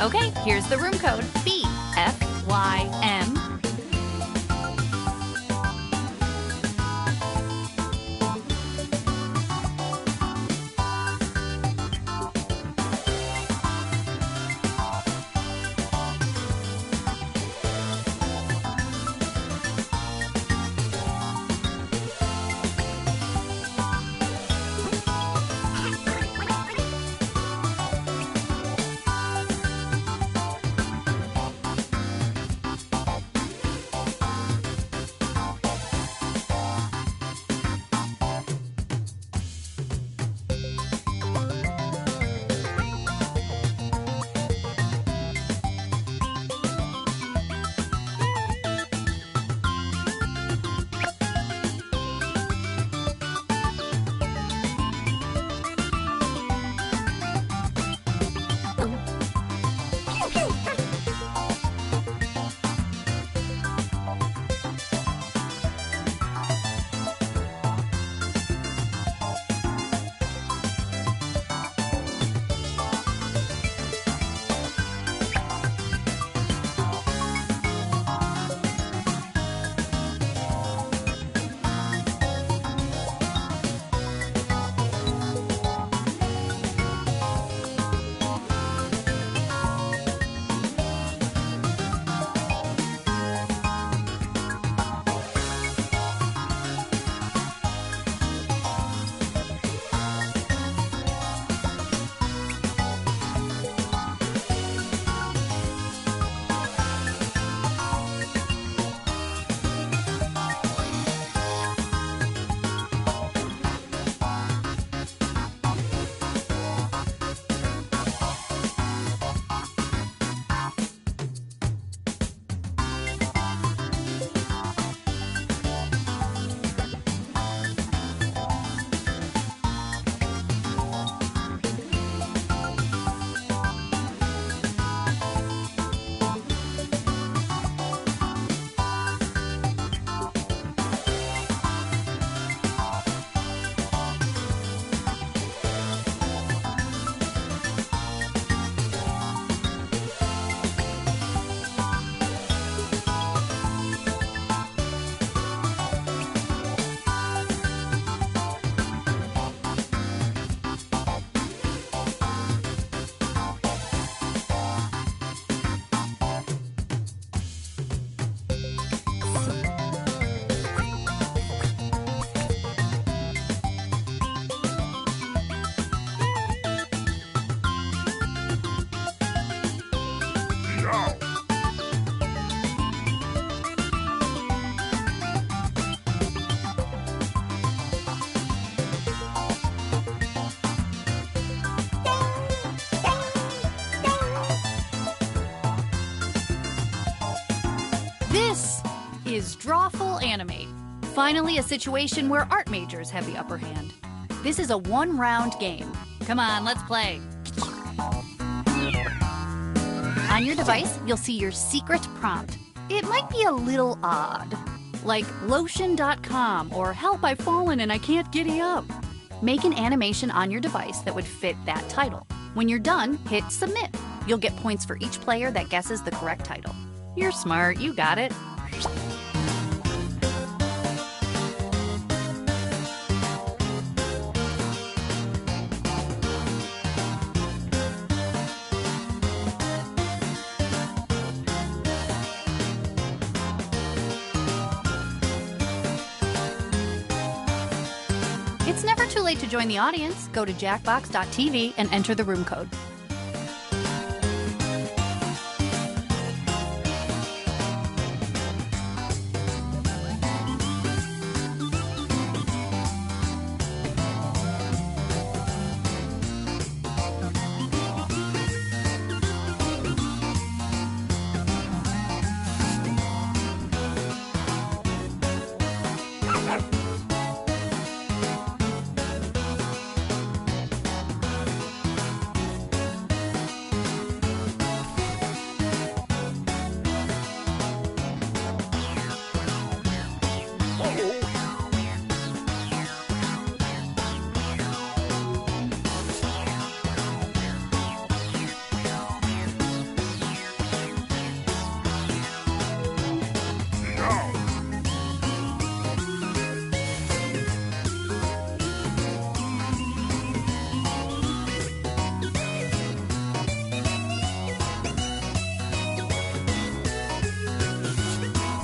Okay, here's the room code. BFYM. This is Drawful Animate. Finally, a situation where art majors have the upper hand. This is a one-round game. Come on, let's play. On your device, you'll see your secret prompt. It might be a little odd, like lotion.com or help, I've fallen and I can't giddy up. Make an animation on your device that would fit that title. When you're done, hit submit. You'll get points for each player that guesses the correct title. You're smart, you got it. It's never too late to join the audience. Go to jackbox.tv and enter the room code.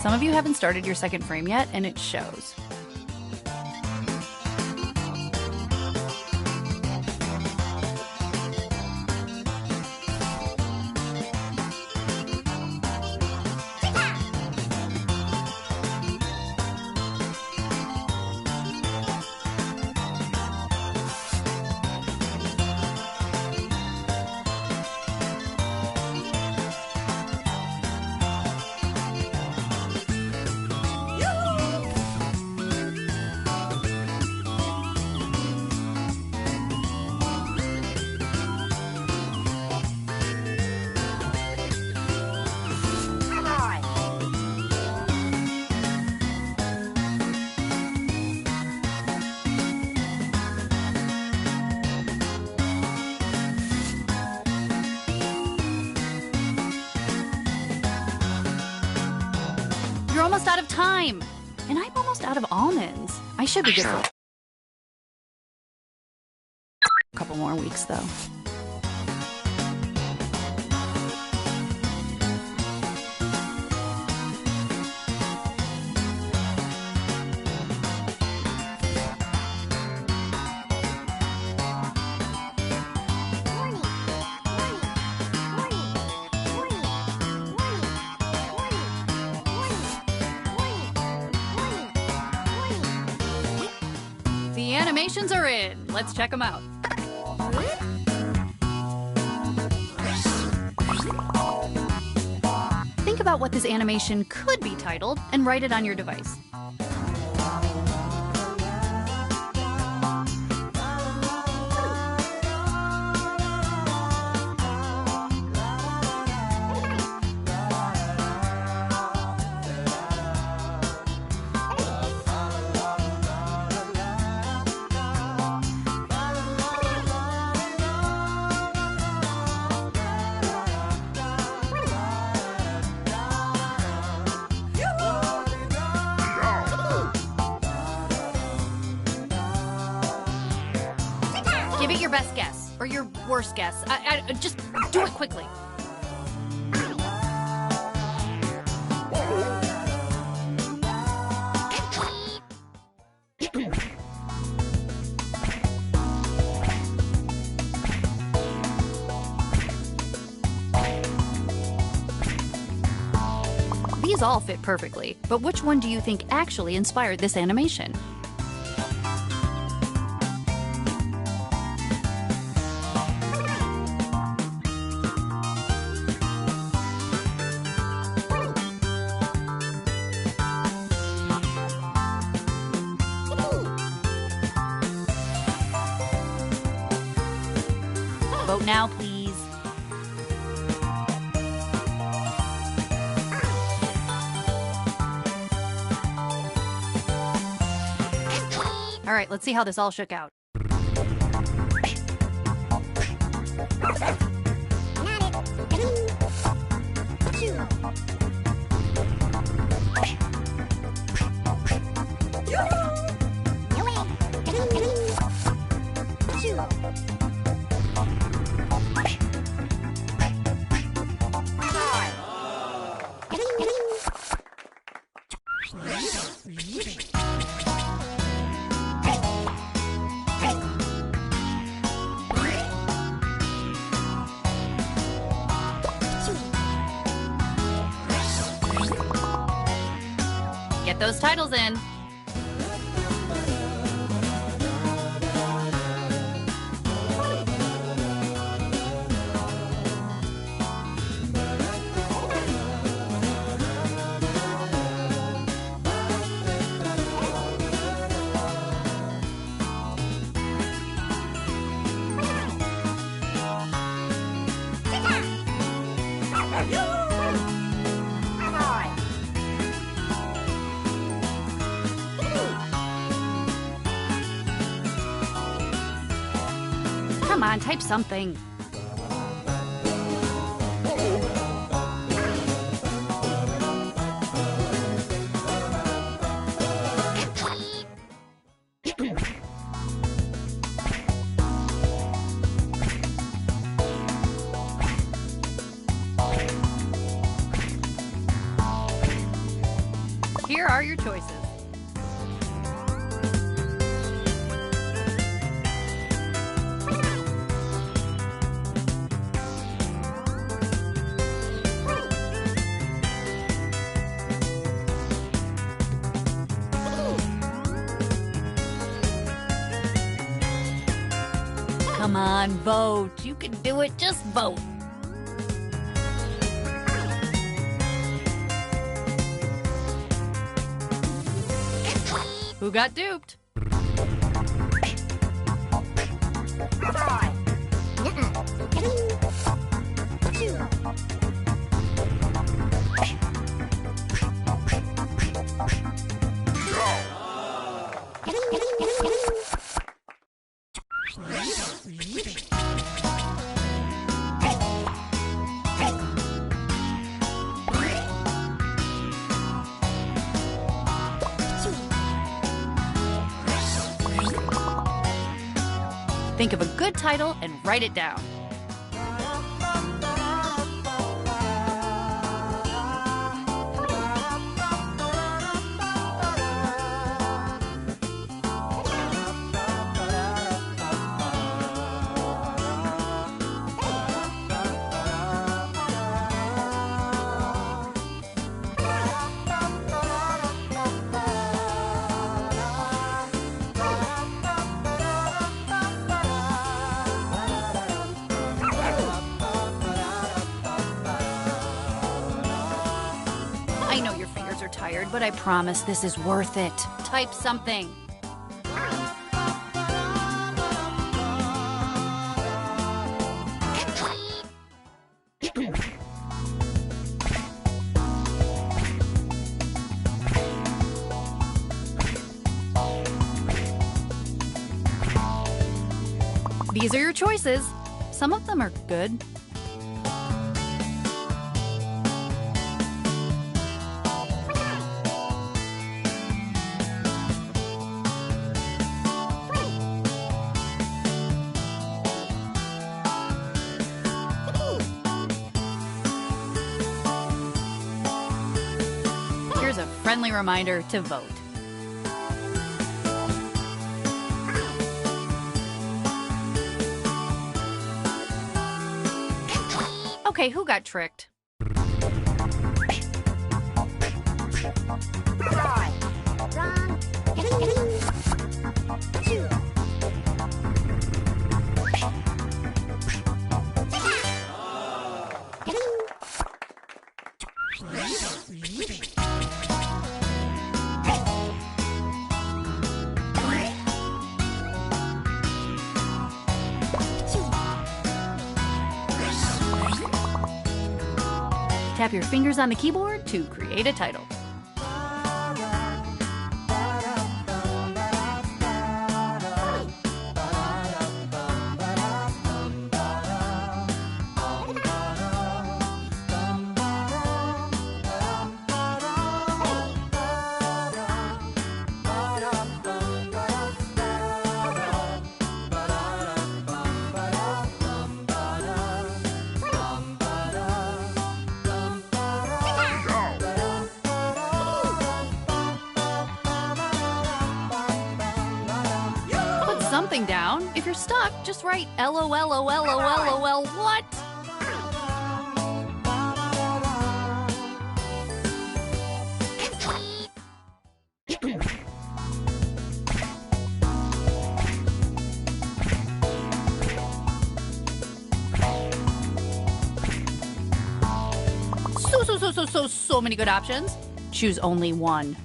Some of you haven't started your second frame yet, and it shows. You're almost out of time. And I'm almost out of almonds. I should be good for a couple more weeks, though. The animations are in. Let's check them out. Think about what this animation could be titled and write it on your device. Give it your best guess, or your worst guess. Just do it quickly. These all fit perfectly, but which one do you think actually inspired this animation? Vote now, please. All right, let's see how this all shook out. Get those titles in. Come on, type something. are your choices. Come on, vote. You can do it. Just vote. Who got duped? Think of a good title and write it down. I know your fingers are tired, but I promise this is worth it. Type something. These are your choices. Some of them are good. Here's a friendly reminder to vote. Okay, who got tricked? Tap your fingers on the keyboard to create a title. Something down. If you're stuck, just write LOL what? So many good options. Choose only one.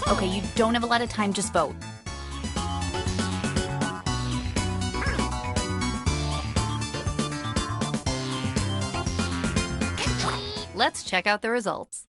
Okay, you don't have a lot of time, just vote. Let's check out the results.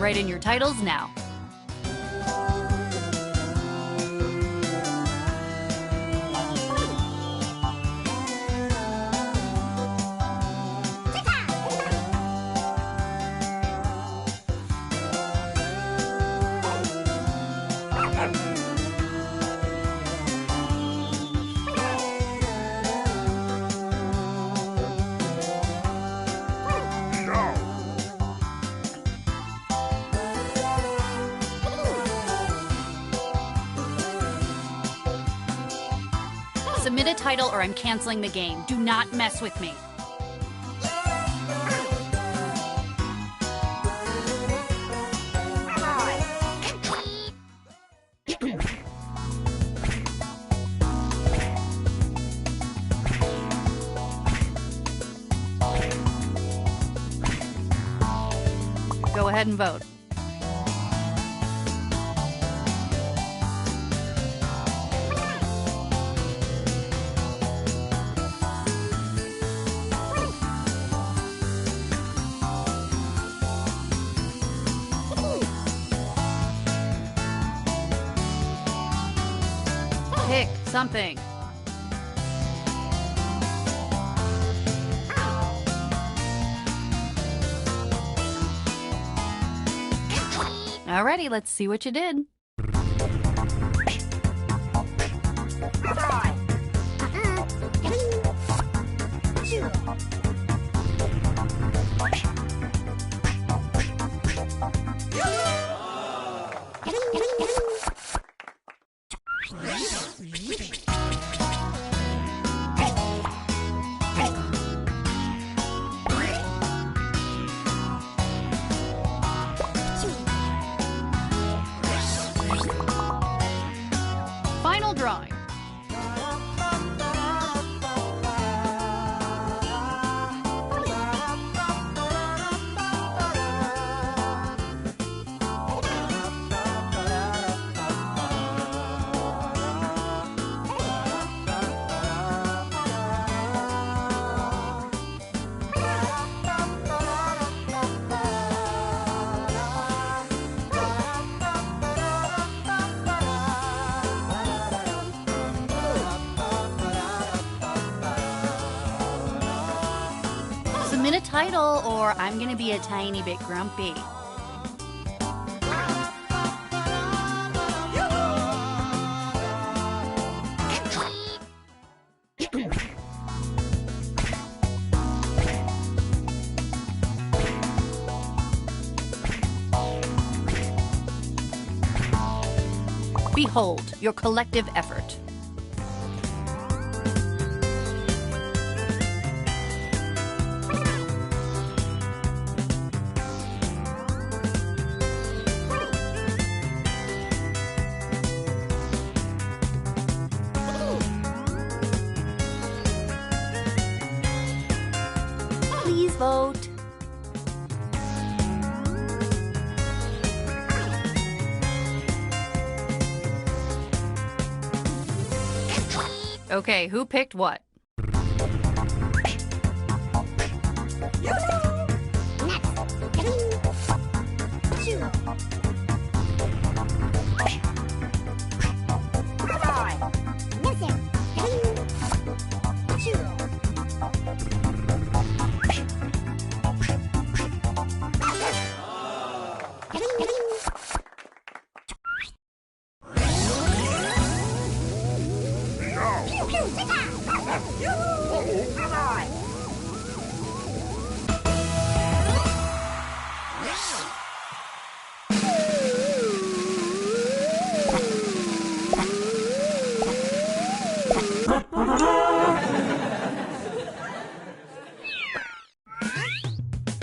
Write in your titles now. Submit a title or I'm canceling the game. Do not mess with me. Go ahead and vote. Pick something. Alrighty, let's see what you did. Final drawing. Submit a title or I'm gonna be a tiny bit grumpy. Behold your collective effort. Please vote. Okay, who picked what?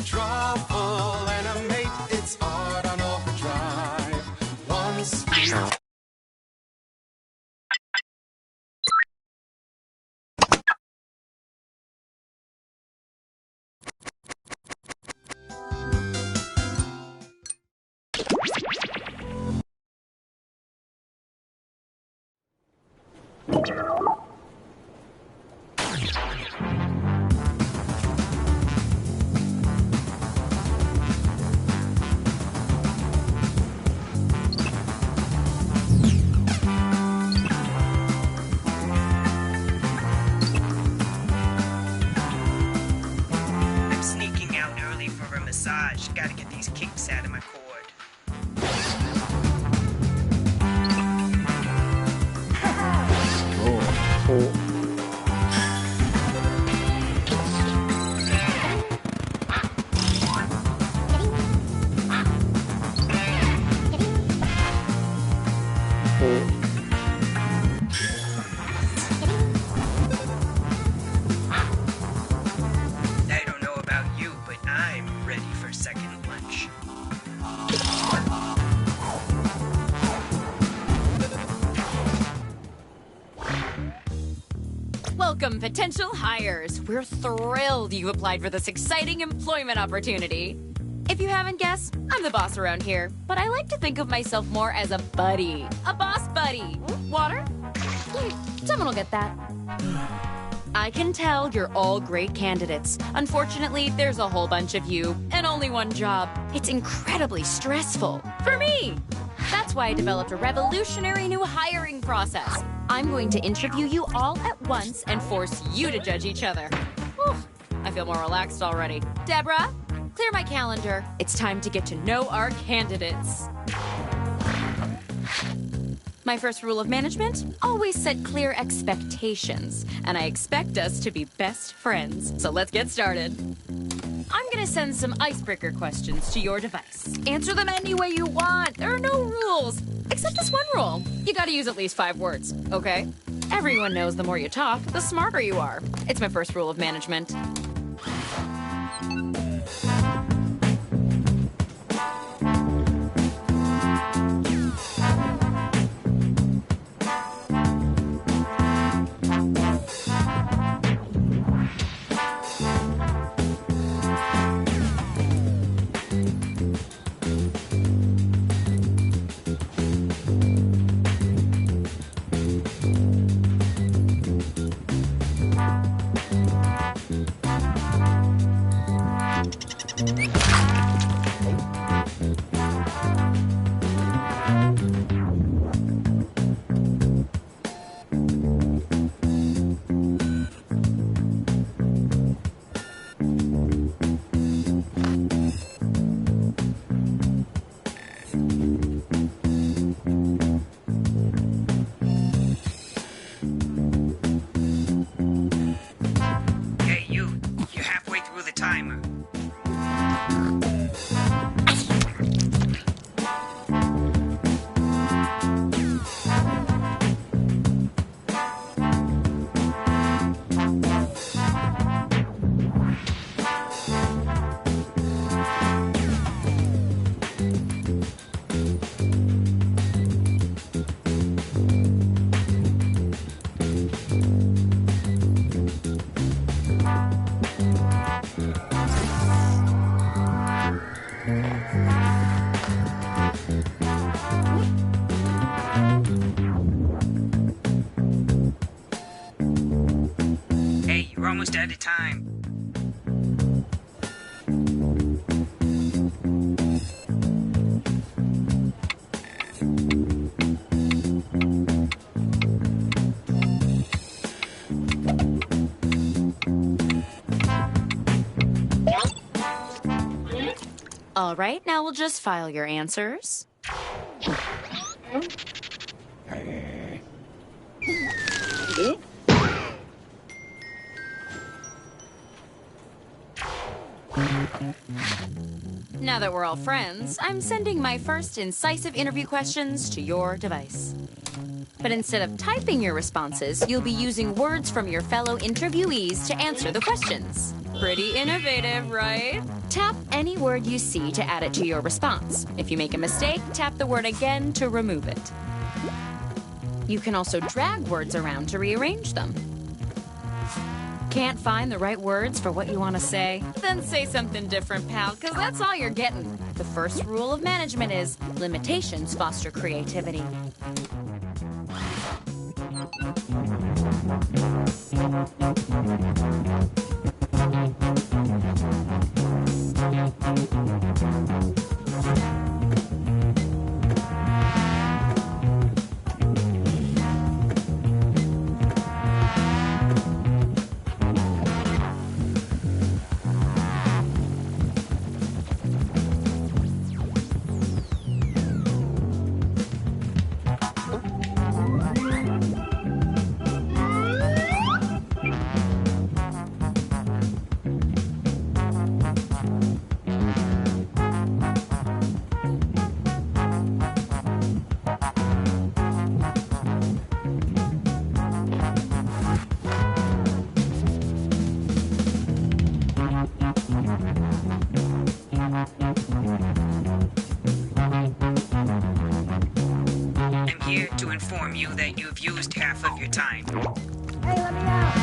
Trouble animate, it's art on overdrive. Once I don't know about you, but I'm ready for second lunch. Welcome, potential hires. We're thrilled you applied for this exciting employment opportunity. If you haven't guessed, I'm the boss around here, but I like to think of myself more as a buddy. A boss buddy. Water? Someone will get that. I can tell you're all great candidates. Unfortunately, there's a whole bunch of you and only one job. It's incredibly stressful. For me! That's why I developed a revolutionary new hiring process. I'm going to interview you all at once and force you to judge each other. Whew, I feel more relaxed already. Deborah, clear my calendar. It's time to get to know our candidates. My first rule of management, always set clear expectations. And I expect us to be best friends. So let's get started. I'm gonna send some icebreaker questions to your device. Answer them any way you want. There are no rules. Except this one rule. You gotta use at least 5 words, okay? Everyone knows the more you talk, the smarter you are. It's my first rule of management. Hey, you're halfway through the timer. Hey, you're almost out of time. All right, now we'll just file your answers. Now that we're all friends, I'm sending my first incisive interview questions to your device. But instead of typing your responses, you'll be using words from your fellow interviewees to answer the questions. Pretty innovative, right? Tap any word you see to add it to your response. If you make a mistake, tap the word again to remove it. You can also drag words around to rearrange them. Can't find the right words for what you want to say? Then say something different, pal, because that's all you're getting. The first rule of management is limitations foster creativity. inform you that you've used half of your time. Hey, let me out!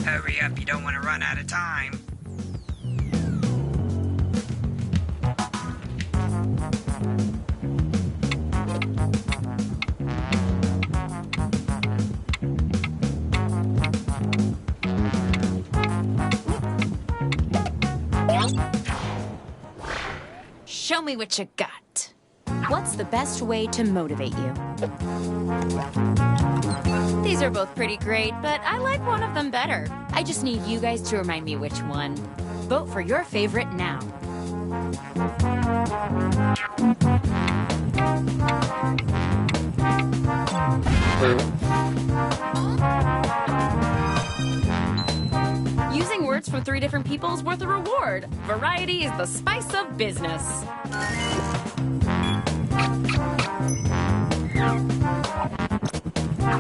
Hurry up, you don't want to run out of time. Show me what you got. What's the best way to motivate you? These are both pretty great, but I like one of them better. I just need you guys to remind me which one. Vote for your favorite now. Using words from 3 different people is worth a reward. Variety is the spice of business.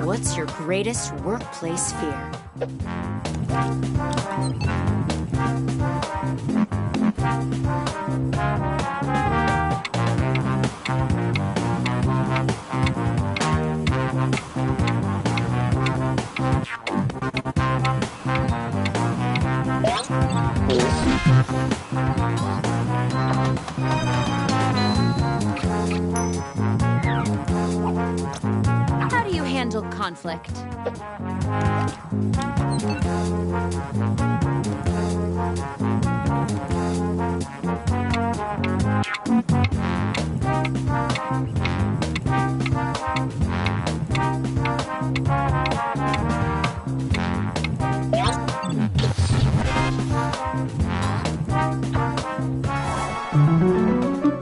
What's your greatest workplace fear? How do you handle conflict?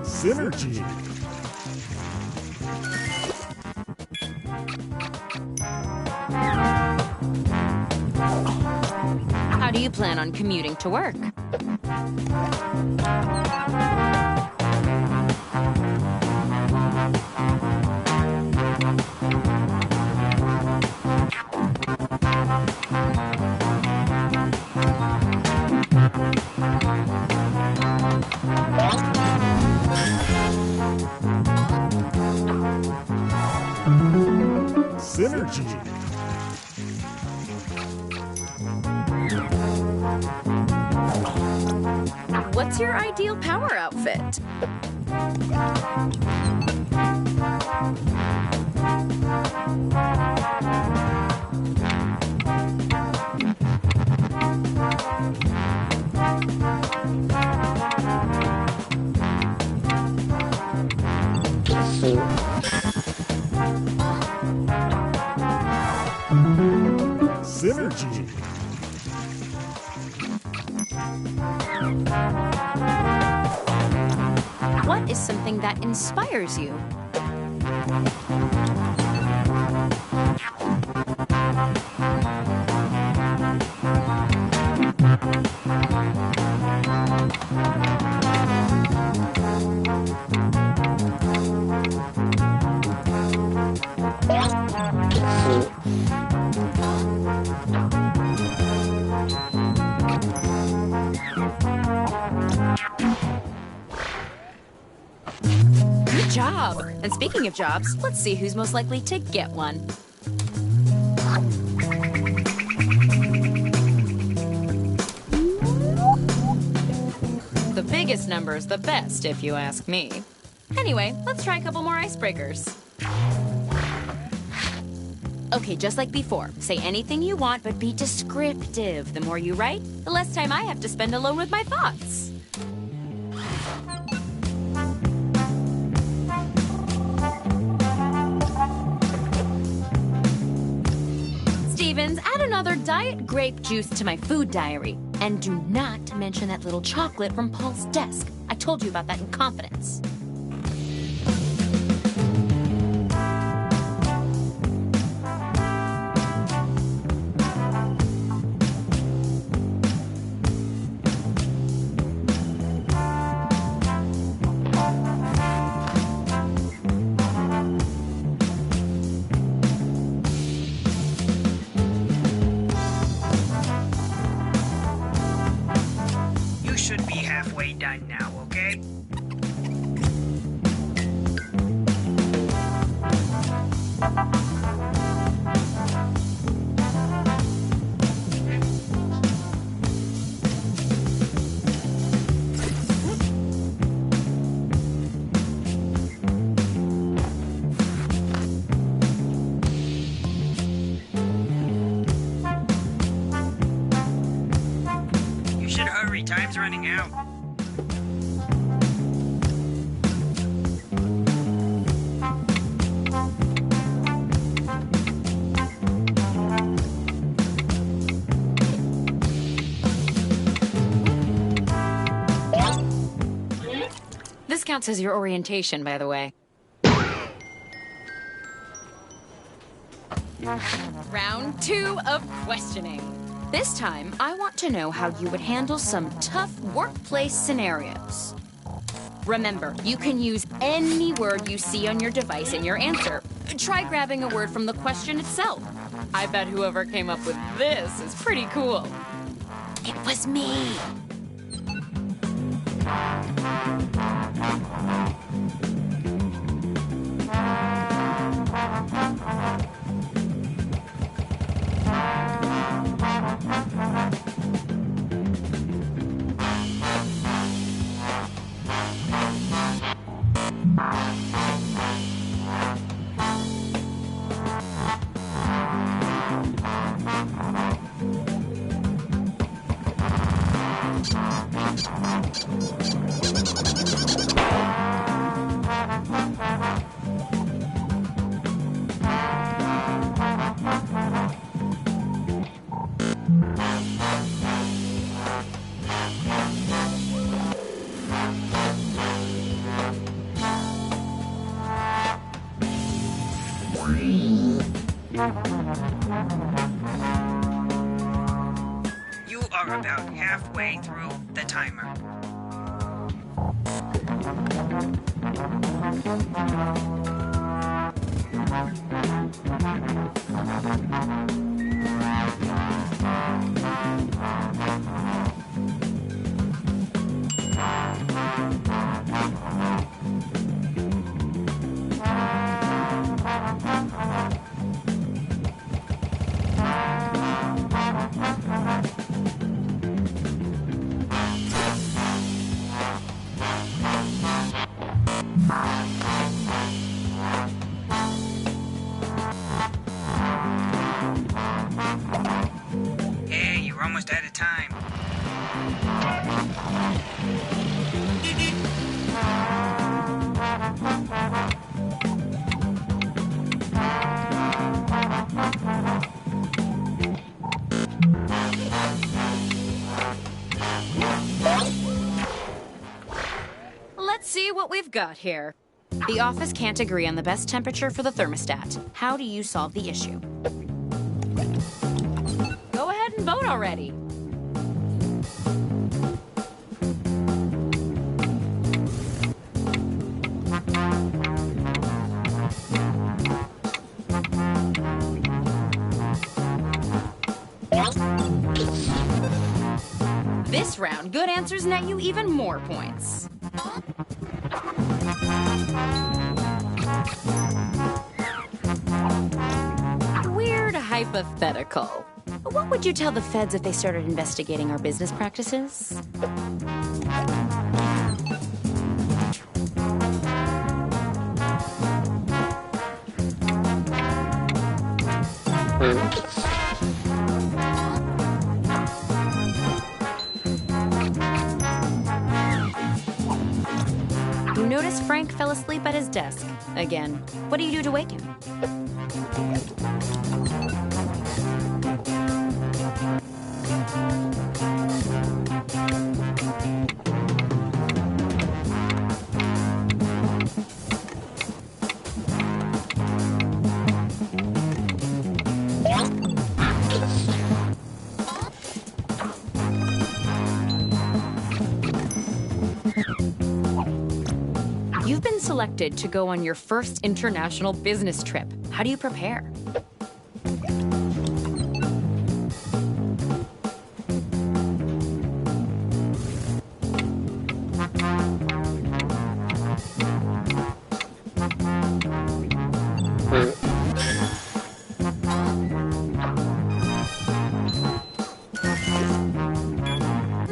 Synergy. How do you plan on commuting to work? Synergy. What's your ideal power outfit? Synergy. What is something that inspires you? Good job! And speaking of jobs, let's see who's most likely to get one. The biggest number's the best, if you ask me. Anyway, let's try a couple more icebreakers. Okay, just like before, say anything you want, but be descriptive. The more you write, the less time I have to spend alone with my thoughts. Stevens, add another diet grape juice to my food diary. And do not mention that little chocolate from Paul's desk. I told you about that in confidence. You should be halfway done now, okay? You should hurry, time's running out. This counts as your orientation, by the way. Round 2 of questioning. This time, I want to know how you would handle some tough workplace scenarios. Remember, you can use any word you see on your device in your answer. Try grabbing a word from the question itself. I bet whoever came up with this is pretty cool. It was me. You are about halfway through the timer. Hey, you're almost out of time. Let's see what we've got here. The office can't agree on the best temperature for the thermostat. How do you solve the issue? Go ahead and vote already. This round, good answers net you even more points. Weird hypothetical. What would you tell the feds if they started investigating our business practices? You notice Frank fell asleep at his desk again. What do you do to wake him? You've been selected to go on your first international business trip. How do you prepare?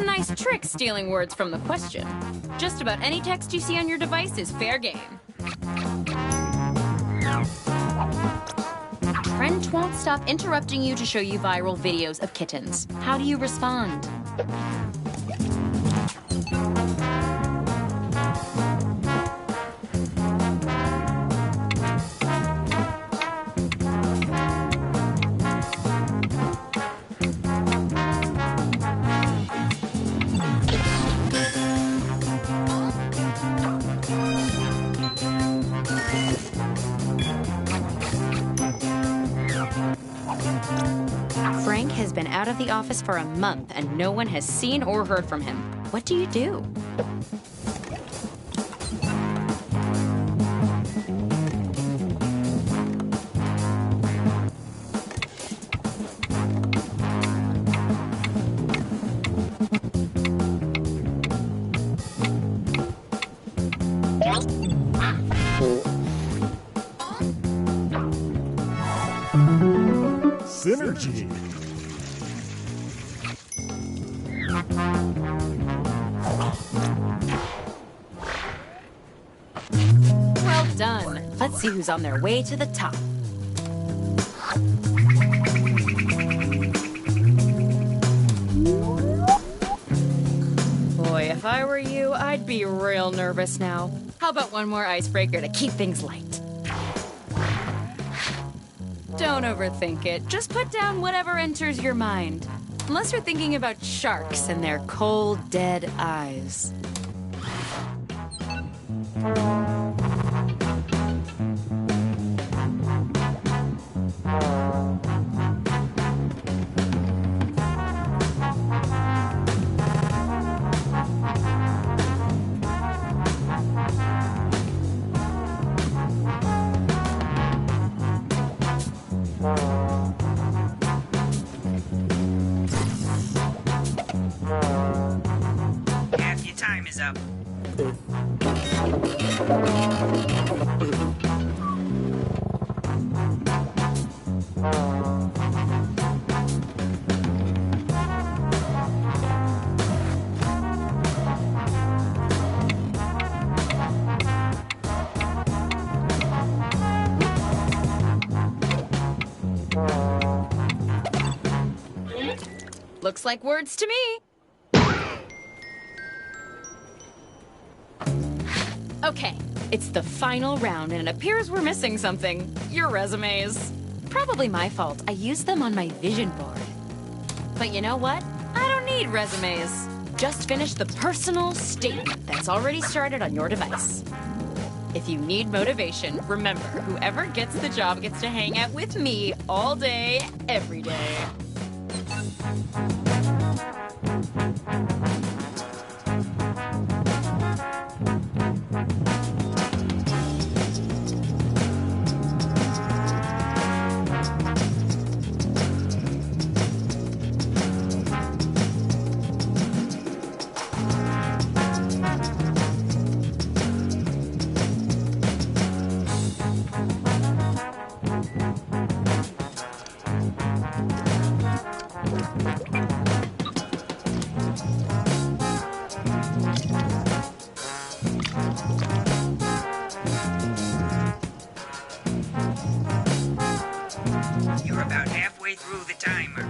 Nice trick stealing words from the question. Just about any text you see on your device is fair game. Friend won't stop interrupting you to show you viral videos of kittens. How do you respond? Frank has been out of the office for a month and no one has seen or heard from him. What do you do? Synergy. Well done. Let's see who's on their way to the top. Boy, if I were you, I'd be real nervous now. How about one more icebreaker to keep things light? Don't overthink it. Just put down whatever enters your mind. Unless you're thinking about sharks and their cold, dead eyes. Half your time is up. Looks like words to me. Okay, it's the final round and it appears we're missing something. Your resumes. Probably my fault. I used them on my vision board. But you know what? I don't need resumes. Just finish the personal statement that's already started on your device. If you need motivation, remember, whoever gets the job gets to hang out with me all day, every day. You're about halfway through the timer.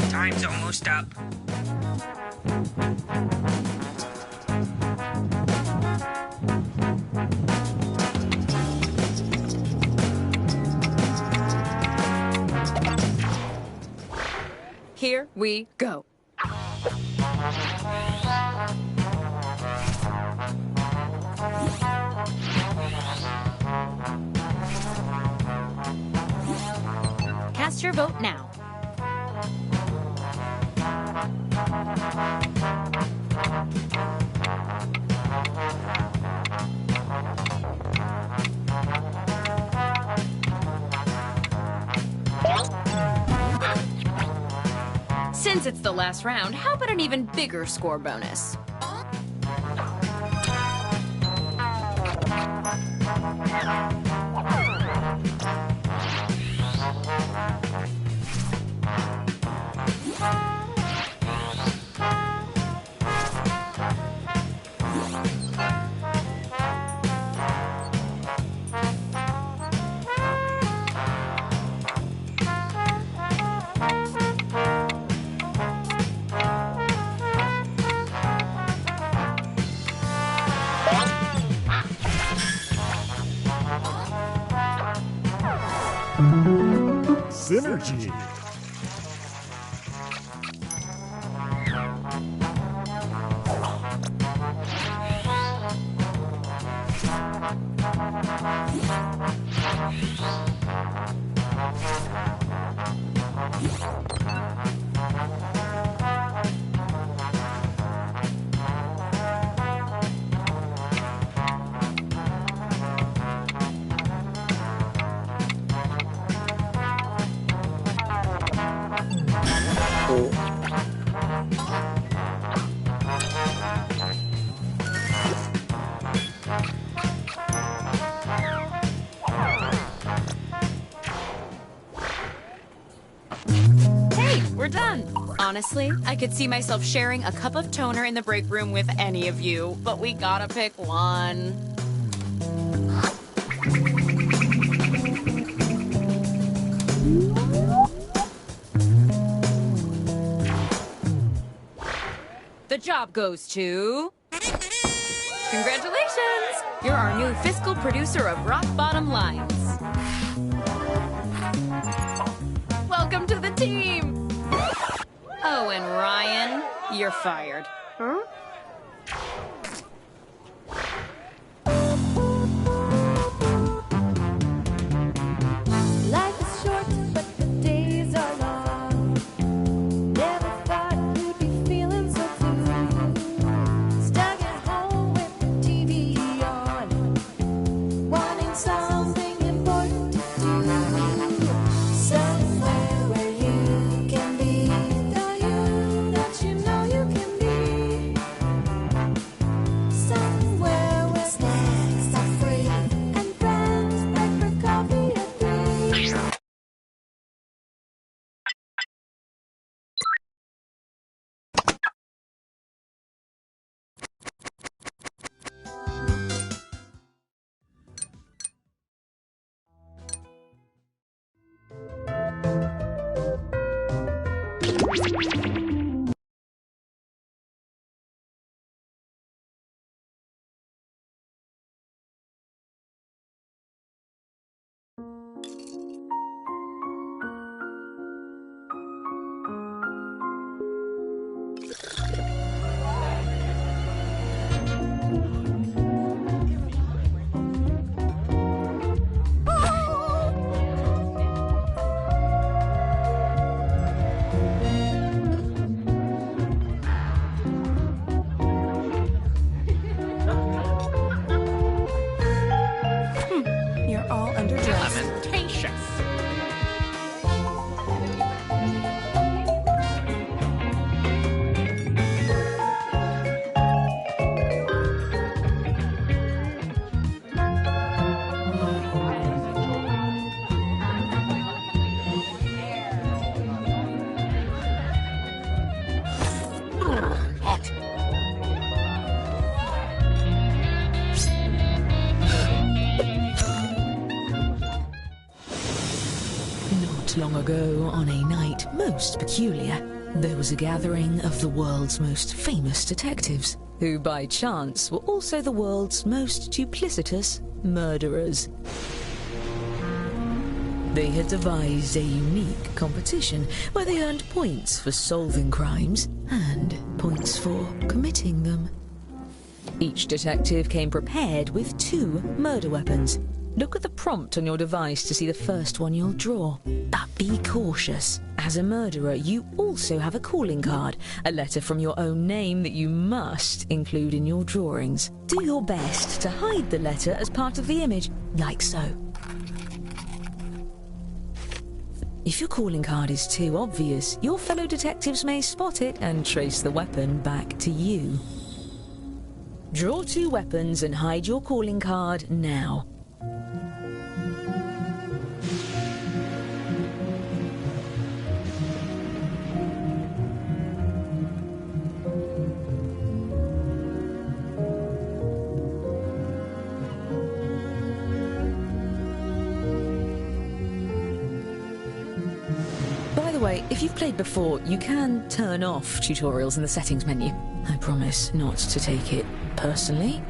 Time's almost up. Here we go. Cast your vote now. Since it's the last round, how about an even bigger score bonus? Synergy. We're done. Honestly, I could see myself sharing a cup of toner in the break room with any of you, but we gotta pick one. The job goes to... Congratulations! You're our new fiscal producer of Rock Bottom Lines. Welcome to the team! Oh, and Ryan, you're fired. Huh? Life is short, but the days are long. Never thought you'd be feeling so blue. Stuck at home with the TV on, wanting something important to do. Somewhere where you can be the you that you know you can be. Somewhere where snacks are free and friends break for coffee at 3. You're all underdressed. Lamentation. Hot. Not long ago, on a night most peculiar, there was a gathering of the world's most famous detectives, who by chance were also the world's most duplicitous murderers. They had devised a unique competition where they earned points for solving crimes and points for committing them. Each detective came prepared with 2 murder weapons. Look at the prompt on your device to see the first one you'll draw. But be cautious. As a murderer, you also have a calling card, a letter from your own name that you must include in your drawings. Do your best to hide the letter as part of the image, like so. If your calling card is too obvious, your fellow detectives may spot it and trace the weapon back to you. Draw 2 weapons and hide your calling card now. By the way, if you've played before, you can turn off tutorials in the settings menu. I promise not to take it personally.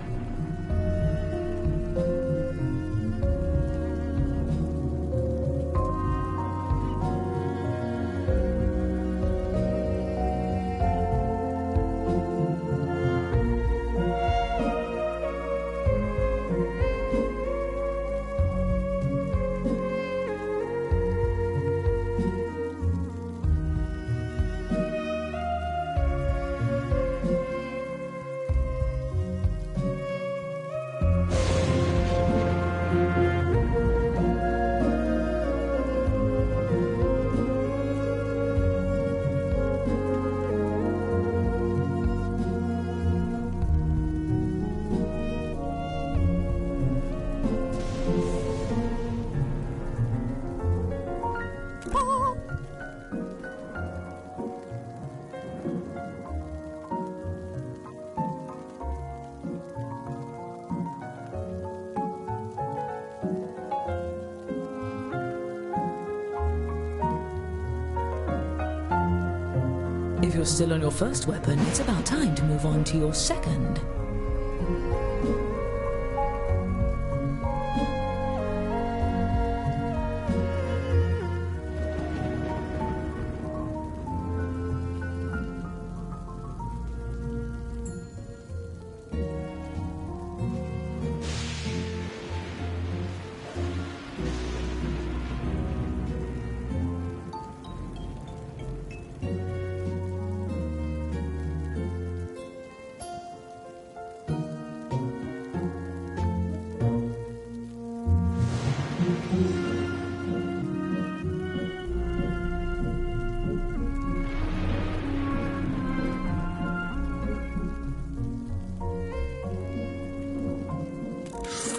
If you're still on your first weapon, it's about time to move on to your second.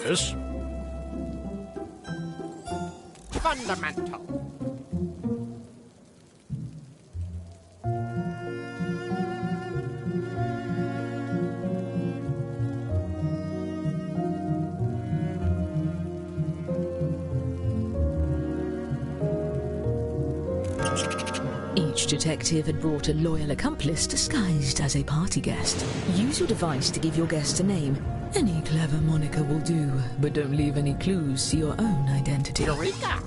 Yes? Fundamental. Each detective had brought a loyal accomplice disguised as a party guest. Use your device to give your guest a name. Any clever moniker will do, but don't leave any clues to your own identity. Eureka!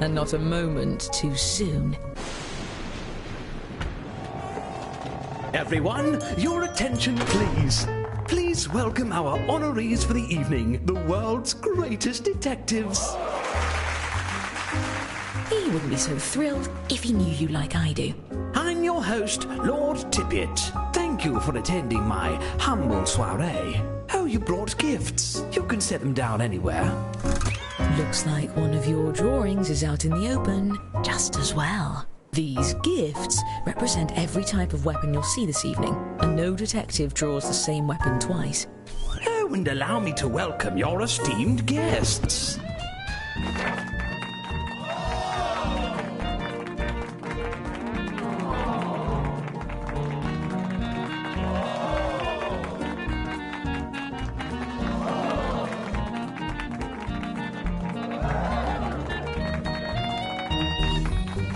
and not a moment too soon. Everyone, your attention please. Please welcome our honorees for the evening, the world's greatest detectives. He wouldn't be so thrilled if he knew you like I do. I'm your host, Lord Tippett. Thank you for attending my humble soiree. Oh, you brought gifts. You can set them down anywhere. Looks like one of your drawings is out in the open just as well. These gifts represent every type of weapon you'll see this evening, and no detective draws the same weapon twice. Oh, and allow me to welcome your esteemed guests.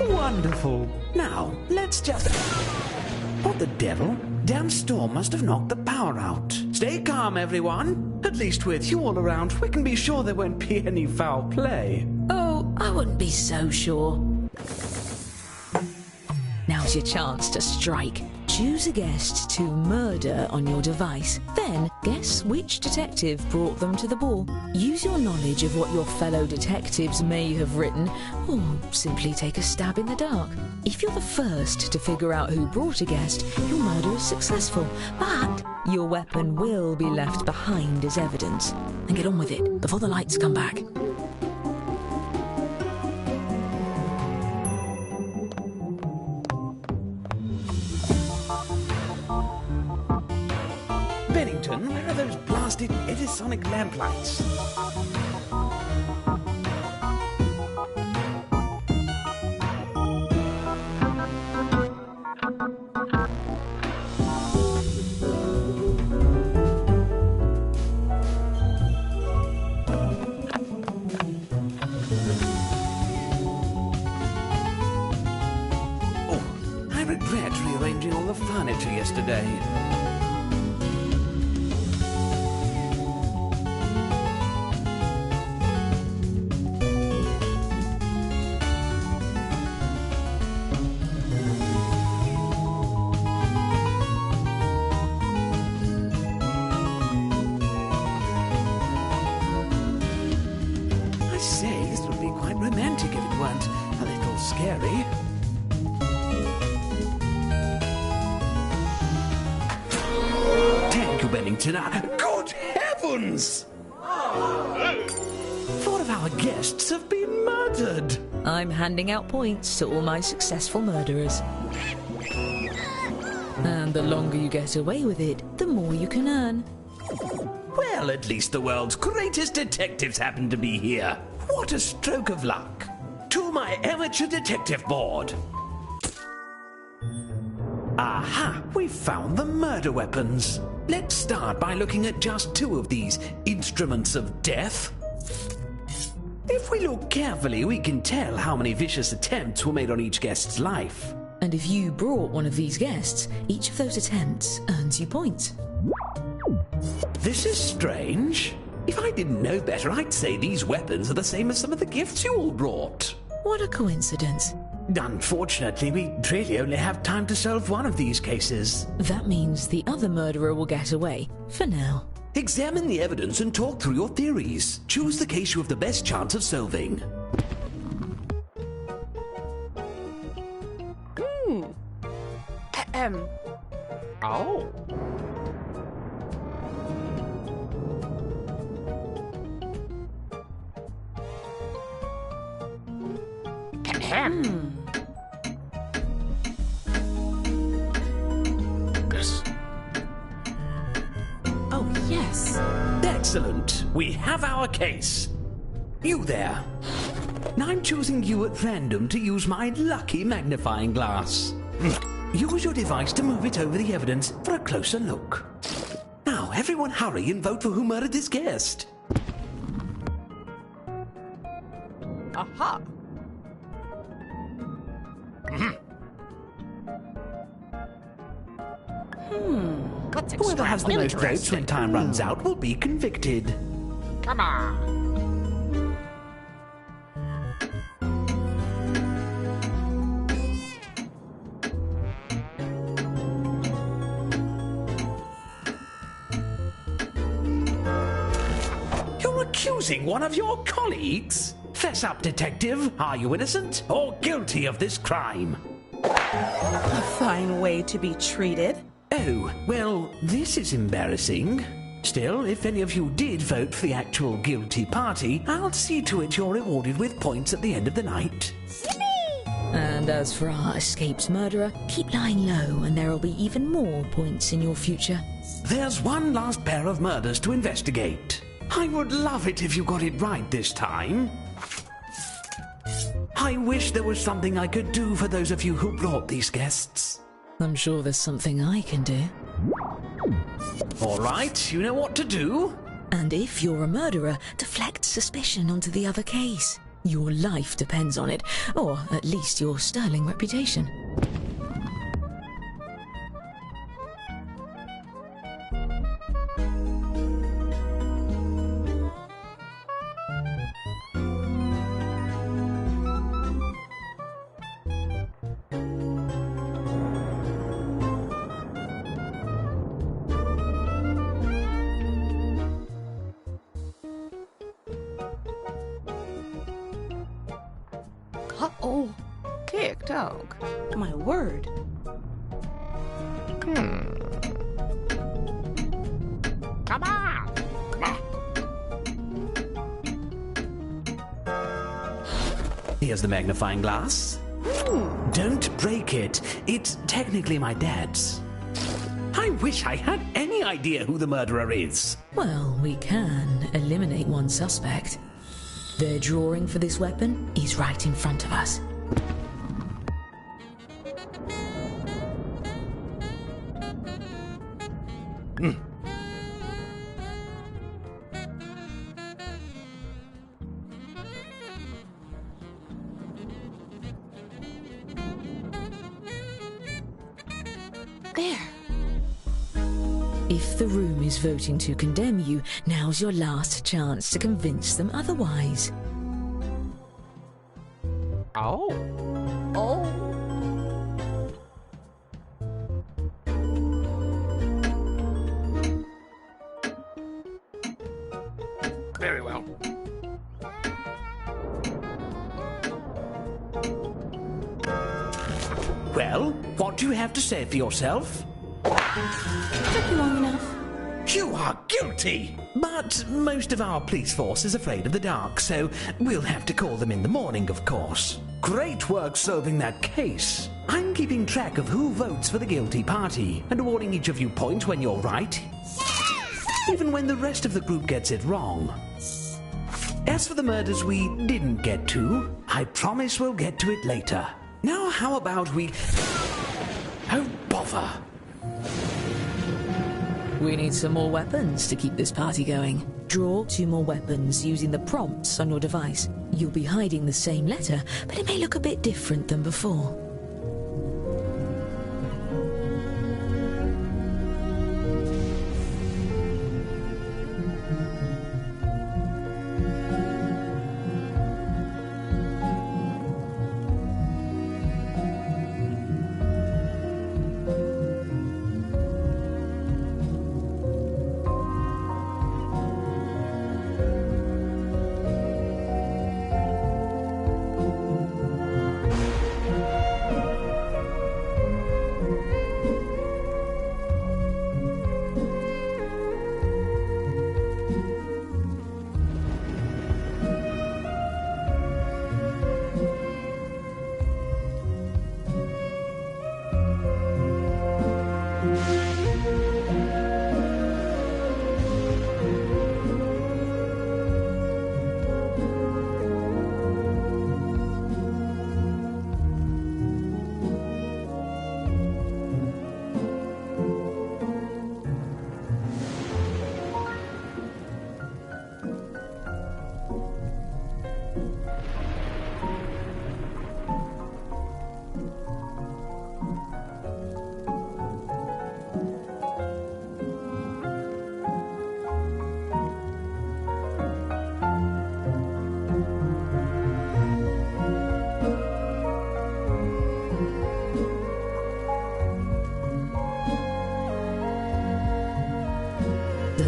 Wonderful. Now, let's just... What the devil? Damn storm must have knocked the power out. Stay calm, everyone. At least with you all around, we can be sure there won't be any foul play. Oh, I wouldn't be so sure. Now's your chance to strike. Choose a guest to murder on your device. Then guess which detective brought them to the ball. Use your knowledge of what your fellow detectives may have written, or simply take a stab in the dark. If you're the first to figure out who brought a guest, your murder is successful. But your weapon will be left behind as evidence. And get on with it before the lights come back. Bennington, where are those blasted Edisonic lamplights? Oh, I regret rearranging all the furniture yesterday. This would be quite romantic if it weren't a little scary. Thank you, Bennington. Good heavens! 4 of our guests have been murdered. I'm handing out points to all my successful murderers. And the longer you get away with it, the more you can earn. Well, at least the world's greatest detectives happen to be here. What a stroke of luck. To my amateur detective board. Aha, we've found the murder weapons. Let's start by looking at just 2 of these instruments of death. If we look carefully, we can tell how many vicious attempts were made on each guest's life. And if you brought one of these guests, each of those attempts earns you points. This is strange. If I didn't know better, I'd say these weapons are the same as some of the gifts you all brought. What a coincidence. Unfortunately, we really only have time to solve one of these cases. That means the other murderer will get away, for now. Examine the evidence and talk through your theories. Choose the case you have the best chance of solving. Oh. Yes. Oh, yes. Excellent. We have our case. You there. Now I'm choosing you at random to use my lucky magnifying glass. Use your device to move it over the evidence for a closer look. Now, everyone hurry and vote for who murdered this guest. Aha. Let's Whoever has the most votes interesting. when time runs out will be convicted. Come on. accusing one of your colleagues? Fess up, detective. Are you innocent or guilty of this crime? A fine way to be treated. Oh, well, this is embarrassing. Still, if any of you did vote for the actual guilty party, I'll see to it you're rewarded with points at the end of the night. And as for our escaped murderer, keep lying low and there'll be even more points in your future. There's one last pair of murders to investigate. I would love it if you got it right this time. I wish there was something I could do for those of you who brought these guests. I'm sure there's something I can do. All right, you know what to do. And if you're a murderer, deflect suspicion onto the other case. Your life depends on it, or at least your sterling reputation. Uh-oh. TikTok. My word. Come on! Here's the magnifying glass. Don't break it. It's technically my dad's. I wish I had any idea who the murderer is. Well, we can eliminate one suspect. Their drawing for this weapon is right in front of us. There. If the room is voting to condemn you, now's your last chance to convince them otherwise. Oh. Oh. Very well. Well, what do you have to say for yourself? Took long enough. You are guilty! But most of our police force is afraid of the dark, so we'll have to call them in the morning, of course. Great work solving that case. I'm keeping track of who votes for the guilty party and awarding each of you points when you're right, even when the rest of the group gets it wrong. As for the murders we didn't get to, I promise we'll get to it later. Now how about we... Oh, bother! We need some more weapons to keep this party going. Draw 2 more weapons using the prompts on your device. You'll be hiding the same letter, but it may look a bit different than before.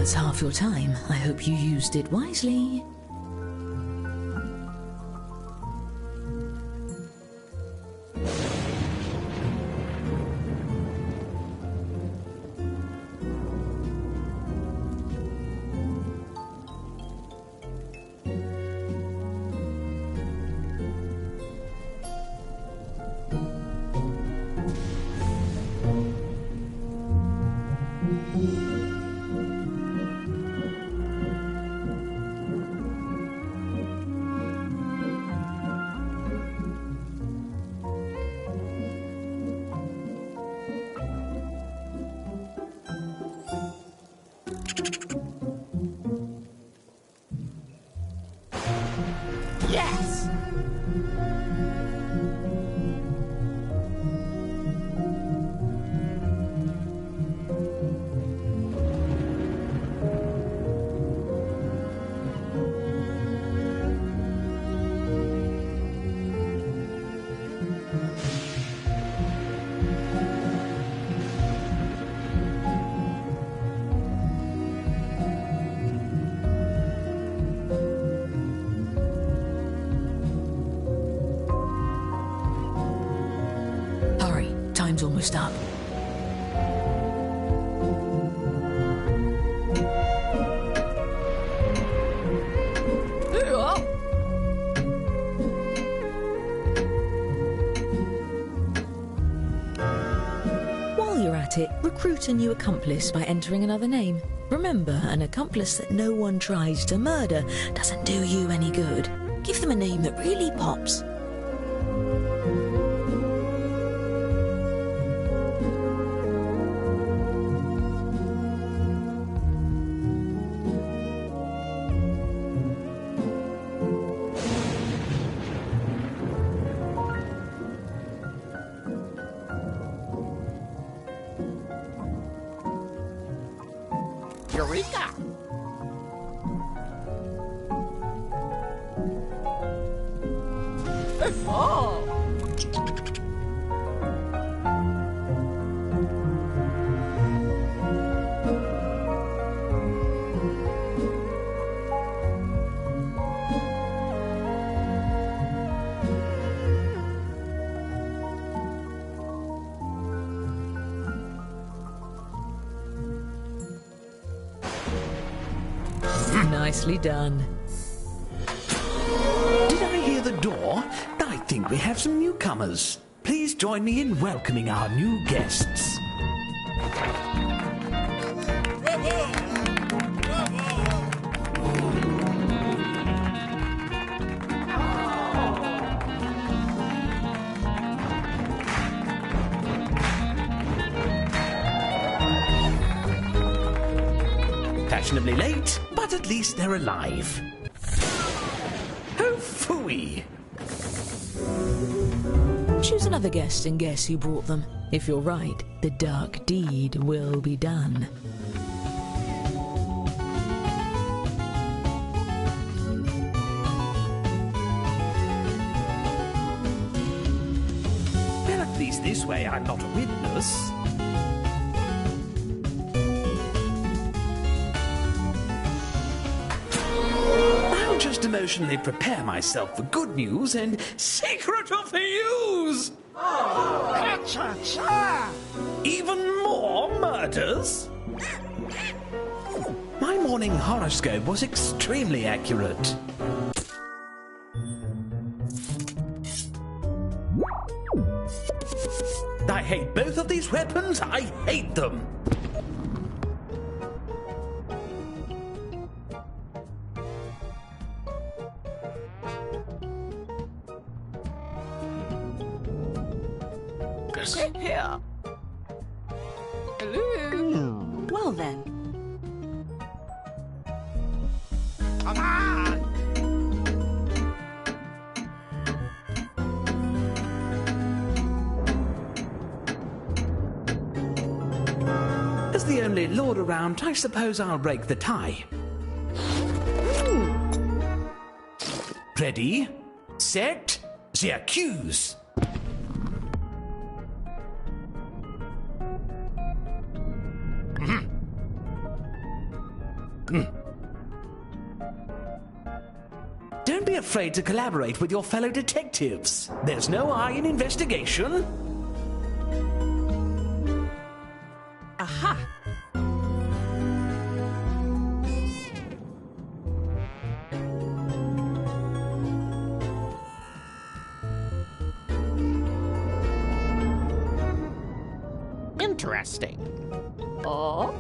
That's half your time. I hope you used it wisely. Yes! Hurry, time's almost up. While you're at it, recruit a new accomplice by entering another name. Remember, an accomplice that no one tries to murder doesn't do you any good. Give them a name that really pops. Eureka! Oh! Nicely done. Did I hear the door? I think we have some newcomers. Please join me in welcoming our new guests. Fashionably late, but at least they're alive. Oh, phooey! Choose another guest and guess who brought them. If you're right, the dark deed will be done. Well, at least this way I'm not a witness. I'll just emotionally prepare myself for good news and secret of the news! Even more murders? My morning horoscope was extremely accurate. I hate both of these weapons. I hate them. Here. Hello. Well then. Come on! As the only lord around, I suppose I'll break the tie. Ready, set, the accuse. Don't be afraid to collaborate with your fellow detectives. There's no I in investigation. Aha! Interesting. Oh?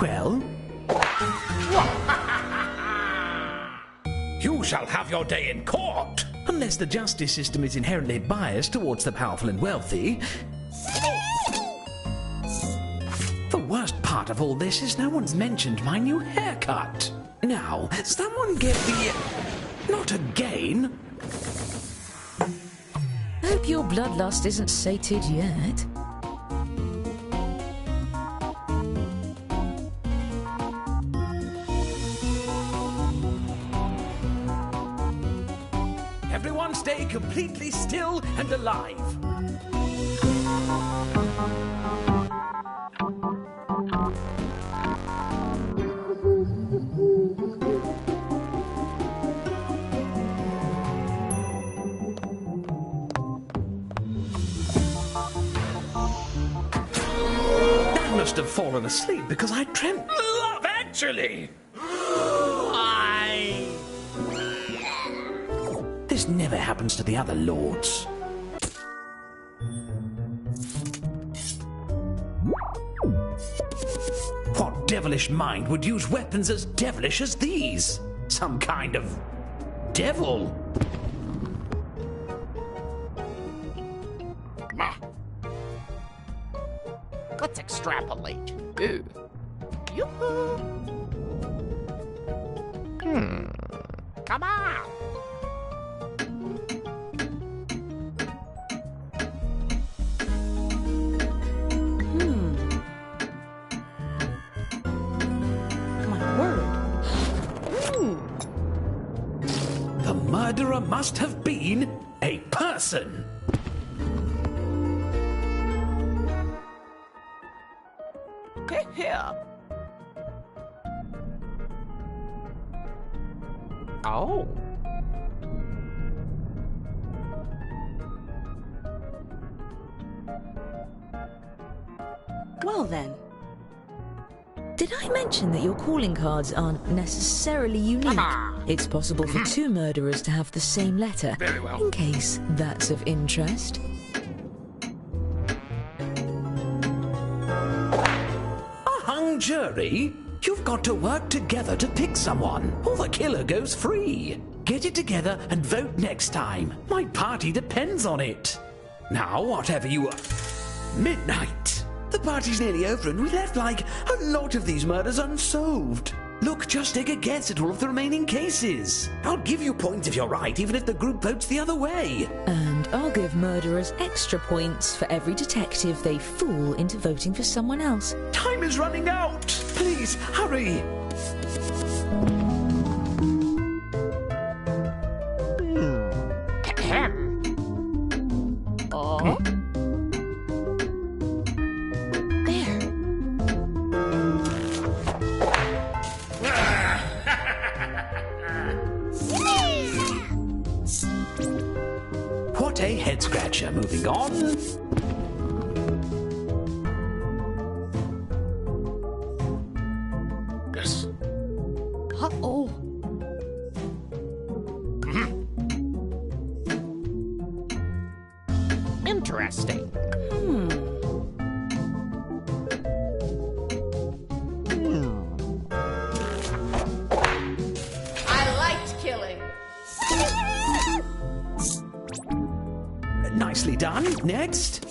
Well, You shall have your day in court. unless the justice system is inherently biased towards the powerful and wealthy. The worst part of all this is no one's mentioned my new haircut. Now, someone get the... not again. Hope your bloodlust isn't sated yet. Everyone stay completely still and alive. I must have fallen asleep because I dreamt Love Actually. This never happens to the other lords. What devilish mind would use weapons as devilish as these? Some kind of devil. Ma. Let's extrapolate. Ooh. Yoo-hoo. Come on. My word. The murderer must have been a person. Here. Oh. Well then. Did I mention that your calling cards aren't necessarily unique? It's possible for two murderers to have the same letter. Very well. In case that's of interest. A hung jury? You've got to work together to pick someone, or the killer goes free. Get it together and vote next time. My party depends on it. Now, whatever you... Midnight. The party's nearly over and we left, like, a lot of these murders unsolved. Look, just take a guess at all of the remaining cases. I'll give you points if you're right, even if the group votes the other way. And I'll give murderers extra points for every detective they fool into voting for someone else. Time is running out. Please, hurry. Oh? There. What a head scratcher. Moving on. Yes. Uh-oh. Interesting. I liked killing. Nicely done. Next.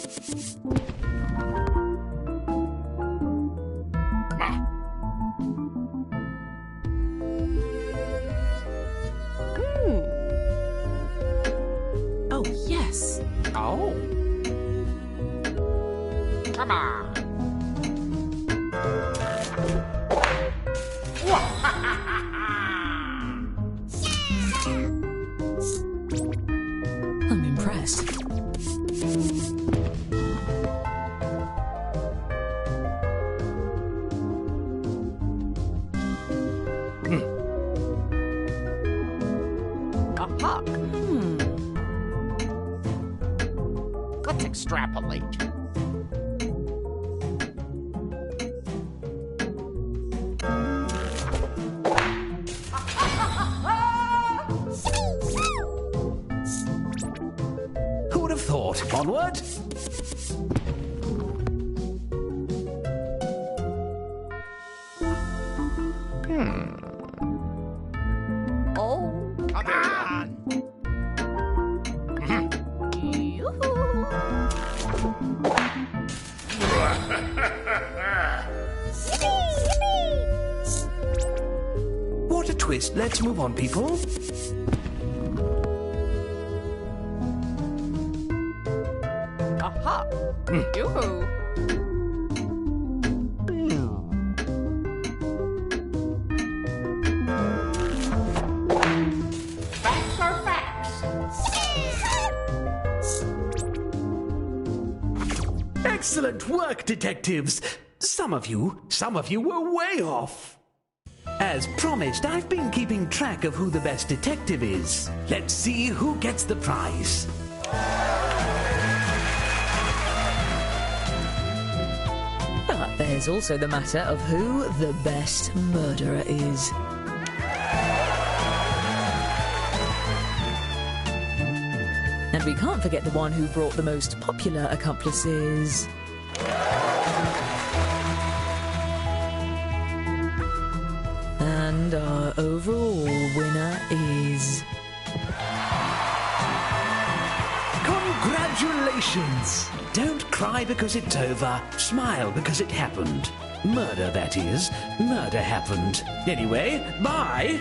Oh, yes. Oh. Come on. impressed. Aha. Let's extrapolate. Who would have thought? Onward! Oh. Come on. What a twist. Let's move on, people. Aha. Yoo-hoo. Facts are facts. Excellent work, detectives. Some of you were way off. As promised, I've been keeping track of who the best detective is. Let's see who gets the prize. But there's also the matter of who the best murderer is. And we can't forget the one who brought the most popular accomplices. And our overall winner is... Congratulations! Don't cry because it's over. Smile because it happened. Murder, that is. Murder happened. Anyway, bye!